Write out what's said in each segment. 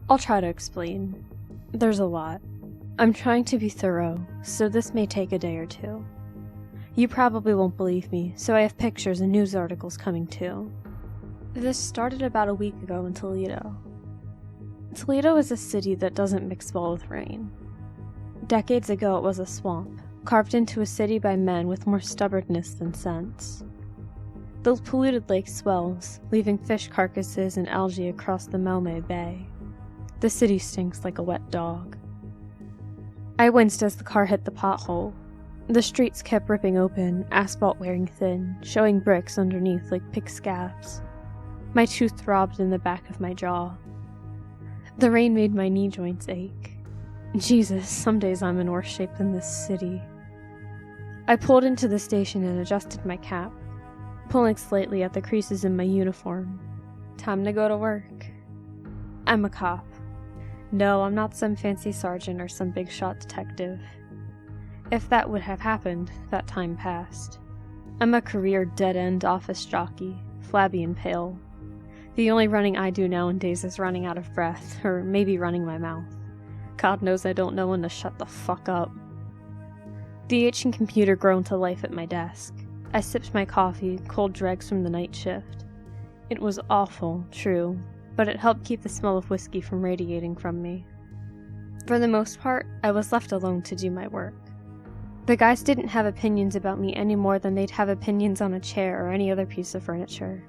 I'll try to explain. There's a lot. I'm trying to be thorough, so this may take a day or two. You probably won't believe me, so I have pictures and news articles coming too. This started about a week ago in Toledo. Toledo is a city that doesn't mix well with rain. Decades ago it was a swamp, carved into a city by men with more stubbornness than sense. The polluted lake swells, leaving fish carcasses and algae across the Melme Bay. The city stinks like a wet dog. I winced as the car hit the pothole. The streets kept ripping open, asphalt wearing thin, showing bricks underneath like pig scabs. My tooth throbbed in the back of my jaw. The rain made my knee joints ache. Jesus, some days I'm in worse shape than this city. I pulled into the station and adjusted my cap, pulling slightly at the creases in my uniform. Time to go to work. I'm a cop. No, I'm not some fancy sergeant or some big shot detective. If that would have happened, that time passed. I'm a career dead-end office jockey, flabby and pale. The only running I do nowadays is running out of breath, or maybe running my mouth. God knows I don't know when to shut the fuck up. The itching computer groaned to life at my desk. I sipped my coffee, cold dregs from the night shift. It was awful, true, but it helped keep the smell of whiskey from radiating from me. For the most part, I was left alone to do my work. The guys didn't have opinions about me any more than they'd have opinions on a chair or any other piece of furniture.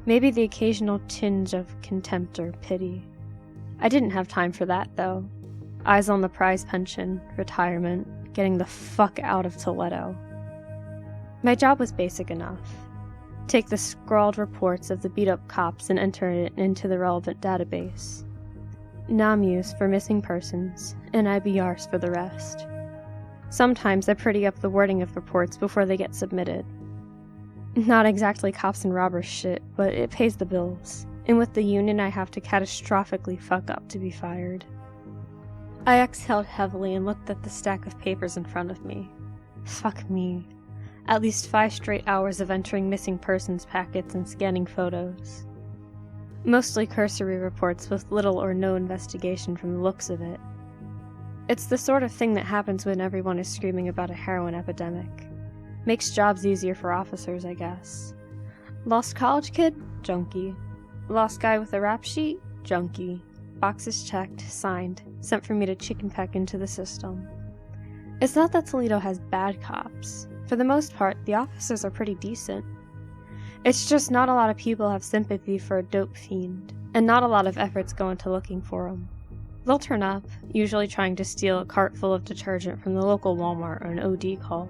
Maybe the occasional tinge of contempt or pity. I didn't have time for that, though. Eyes on the prize pension, retirement, getting the fuck out of Toledo. My job was basic enough. Take the scrawled reports of the beat-up cops and enter it into the relevant database. NAMUs for missing persons, and IBRs for the rest. Sometimes I pretty up the wording of reports before they get submitted. Not exactly cops and robbers shit, but it pays the bills, and with the union I have to catastrophically fuck up to be fired. I exhaled heavily and looked at the stack of papers in front of me. Fuck me. At least 5 straight hours of entering missing persons packets and scanning photos. Mostly cursory reports with little or no investigation from the looks of it. It's the sort of thing that happens when everyone is screaming about a heroin epidemic. Makes jobs easier for officers, I guess. Lost college kid? Junkie. Lost guy with a rap sheet? Junkie. Boxes checked, signed, sent for me to chicken peck into the system. It's not that Toledo has bad cops. For the most part, the officers are pretty decent. It's just not a lot of people have sympathy for a dope fiend, and not a lot of efforts go into looking for them. They'll turn up, usually trying to steal a cart full of detergent from the local Walmart or an OD call.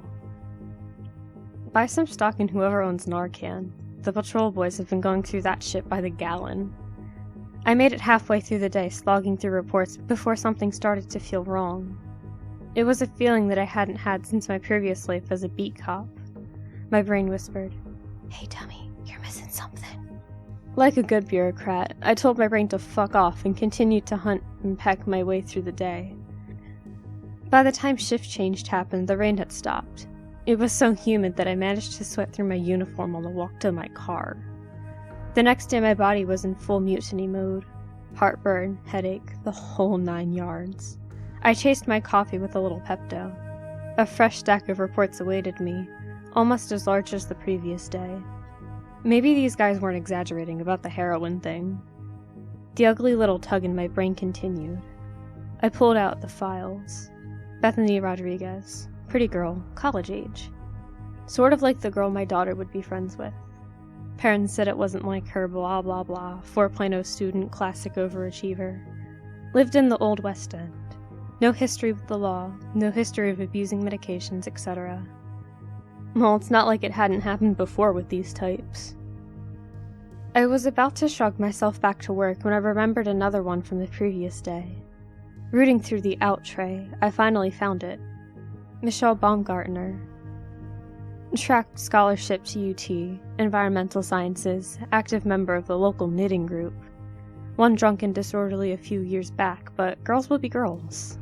Buy some stock in whoever owns Narcan. The patrol boys have been going through that shit by the gallon. I made it halfway through the day slogging through reports before something started to feel wrong. It was a feeling that I hadn't had since my previous life as a beat cop. My brain whispered, "Hey dummy, you're missing something." Like a good bureaucrat, I told my brain to fuck off and continued to hunt and peck my way through the day. By the time shift change happened, the rain had stopped. It was so humid that I managed to sweat through my uniform on the walk to my car. The next day my body was in full mutiny mode. Heartburn, headache, the whole 9 yards. I chased my coffee with a little Pepto. A fresh stack of reports awaited me, almost as large as the previous day. Maybe these guys weren't exaggerating about the heroin thing. The ugly little tug in my brain continued. I pulled out the files. Bethany Rodriguez. Pretty girl, college age. Sort of like the girl my daughter would be friends with. Parents said it wasn't like her, blah blah blah, 4.0 student, classic overachiever. Lived in the Old West End. No history with the law, no history of abusing medications, etc. Well, it's not like it hadn't happened before with these types. I was about to shrug myself back to work when I remembered another one from the previous day. Rooting through the out tray, I finally found it. Michelle Baumgartner. Track scholarship to UT, environmental sciences, active member of the local knitting group. One drunk and disorderly a few years back, but girls will be girls.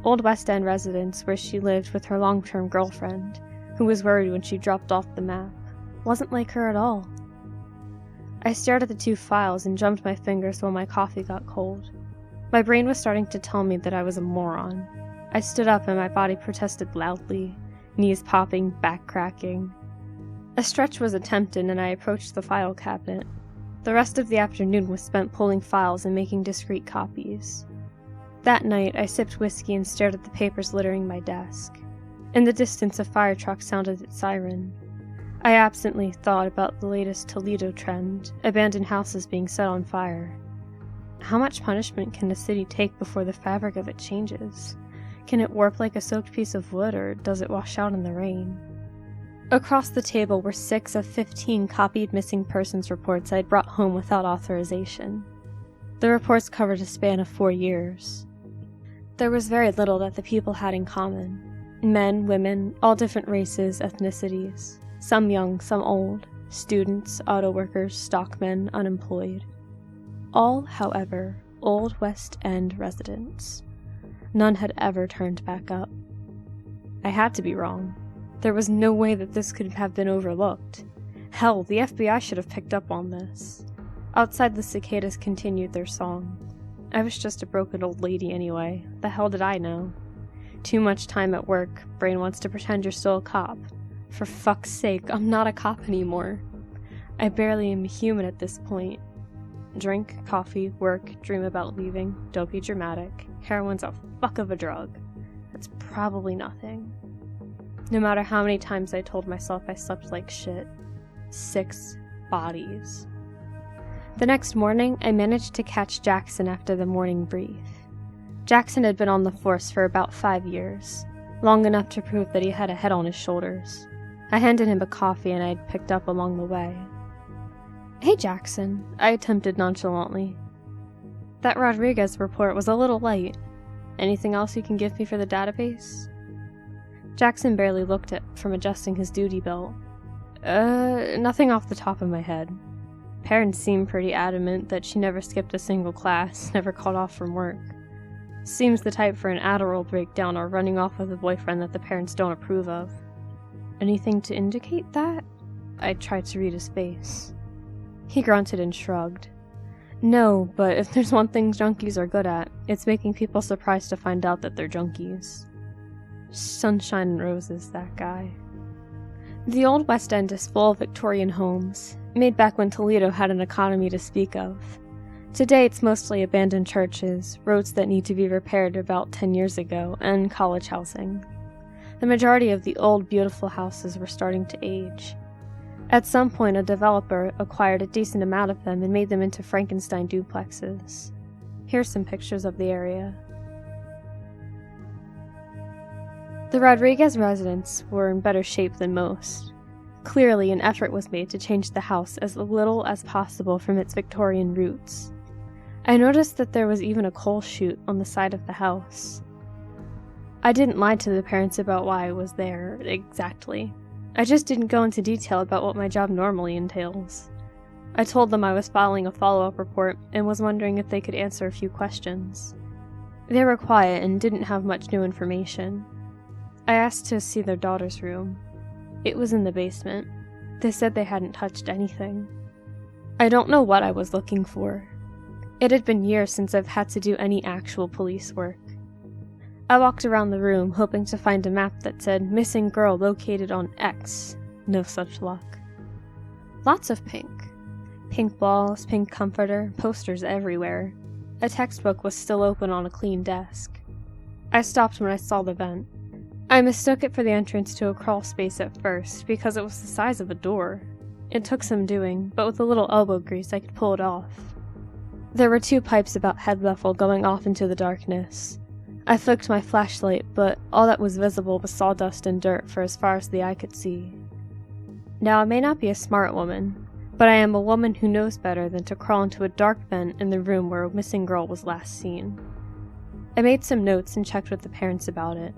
Old West End residence where she lived with her long-term girlfriend, who was worried when she dropped off the map. Wasn't like her at all. I stared at the 2 files and drummed my fingers while my coffee got cold. My brain was starting to tell me that I was a moron. I stood up and my body protested loudly, knees popping, back cracking. A stretch was attempted and I approached the file cabinet. The rest of the afternoon was spent pulling files and making discrete copies. That night, I sipped whiskey and stared at the papers littering my desk. In the distance, a fire truck sounded its siren. I absently thought about the latest Toledo trend, abandoned houses being set on fire. How much punishment can a city take before the fabric of it changes? Can it warp like a soaked piece of wood, or does it wash out in the rain? Across the table were 6 of 15 copied missing persons reports I had brought home without authorization. The reports covered a span of 4 years. There was very little that the people had in common. Men, women, all different races, ethnicities. Some young, some old. Students, auto workers, stockmen, unemployed. All, however, Old West End residents. None had ever turned back up. I had to be wrong. There was no way that this could have been overlooked. Hell, the FBI should have picked up on this. Outside, the cicadas continued their song. I was just a broken old lady anyway. The hell did I know? Too much time at work. Brain wants to pretend you're still a cop. For fuck's sake, I'm not a cop anymore. I barely am human at this point. Drink, coffee, work, dream about leaving. Don't be dramatic. Heroin's a fuck of a drug. That's probably nothing. No matter how many times I told myself I slept like shit. 6 bodies. The next morning, I managed to catch Jackson after the morning brief. Jackson had been on the force for about 5 years, long enough to prove that he had a head on his shoulders. I handed him a coffee and I had picked up along the way. "Hey, Jackson," I attempted nonchalantly. "That Rodriguez report was a little light. Anything else you can give me for the database?" Jackson barely looked at from adjusting his duty belt. Nothing off the top of my head. Parents seem pretty adamant that she never skipped a single class, never called off from work. Seems the type for an Adderall breakdown or running off with a boyfriend that the parents don't approve of. Anything to indicate that? I tried to read his face. He grunted and shrugged. No, but if there's one thing junkies are good at, it's making people surprised to find out that they're junkies. Sunshine and roses, that guy. The old West End is full of Victorian homes, made back when Toledo had an economy to speak of. Today it's mostly abandoned churches, roads that need to be repaired about 10 years ago, and college housing. The majority of the old, beautiful houses were starting to age. At some point, a developer acquired a decent amount of them and made them into Frankenstein duplexes. Here's some pictures of the area. The Rodriguez residents were in better shape than most. Clearly, an effort was made to change the house as little as possible from its Victorian roots. I noticed that there was even a coal chute on the side of the house. I didn't lie to the parents about why I was there, exactly. I just didn't go into detail about what my job normally entails. I told them I was filing a follow-up report and was wondering if they could answer a few questions. They were quiet and didn't have much new information. I asked to see their daughter's room. It was in the basement. They said they hadn't touched anything. I don't know what I was looking for. It had been years since I've had to do any actual police work. I walked around the room, hoping to find a map that said, "Missing girl located on X." No such luck. Lots of pink. Pink balls, pink comforter, posters everywhere. A textbook was still open on a clean desk. I stopped when I saw the vent. I mistook it for the entrance to a crawl space at first, because it was the size of a door. It took some doing, but with a little elbow grease I could pull it off. There were 2 pipes about head level going off into the darkness. I flicked my flashlight, but all that was visible was sawdust and dirt for as far as the eye could see. Now, I may not be a smart woman, but I am a woman who knows better than to crawl into a dark vent in the room where a missing girl was last seen. I made some notes and checked with the parents about it.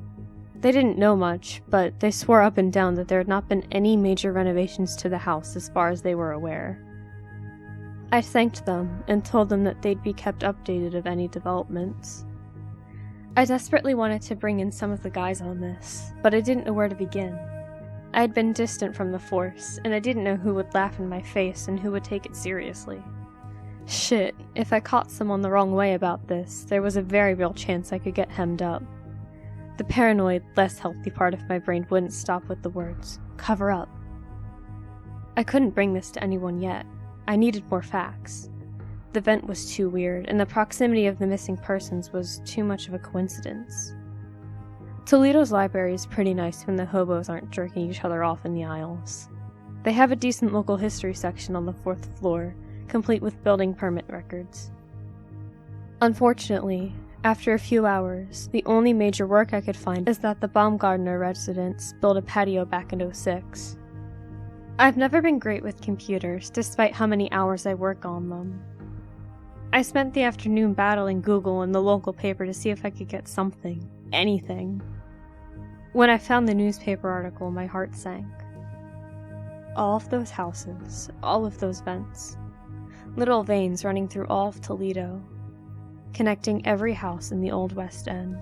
They didn't know much, but they swore up and down that there had not been any major renovations to the house as far as they were aware. I thanked them and told them that they'd be kept updated of any developments. I desperately wanted to bring in some of the guys on this, but I didn't know where to begin. I had been distant from the force, and I didn't know who would laugh in my face and who would take it seriously. Shit, if I caught someone the wrong way about this, there was a very real chance I could get hemmed up. The paranoid, less healthy part of my brain wouldn't stop with the words, cover up. I couldn't bring this to anyone yet. I needed more facts. The vent was too weird, and the proximity of the missing persons was too much of a coincidence. Toledo's library is pretty nice when the hobos aren't jerking each other off in the aisles. They have a decent local history section on the 4th floor, complete with building permit records. Unfortunately, after a few hours, the only major work I could find is that the Baumgartner residents built a patio back in '06. I've never been great with computers, despite how many hours I work on them. I spent the afternoon battling Google and the local paper to see if I could get something, anything. When I found the newspaper article, my heart sank. All of those houses, all of those vents, little veins running through all of Toledo, connecting every house in the Old West End,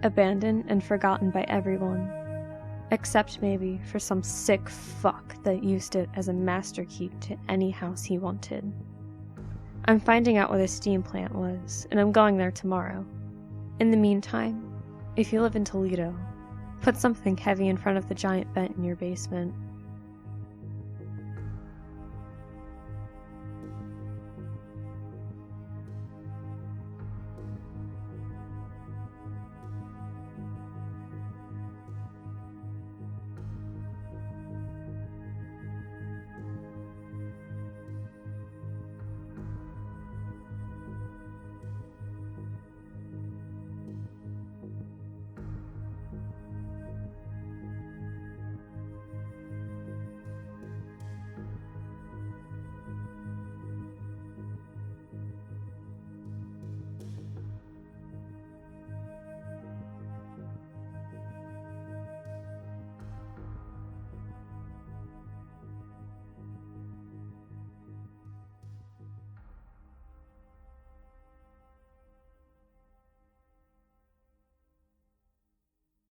abandoned and forgotten by everyone, except maybe for some sick fuck that used it as a master key to any house he wanted. I'm finding out where the steam plant was, and I'm going there tomorrow. In the meantime, if you live in Toledo, put something heavy in front of the giant vent in your basement.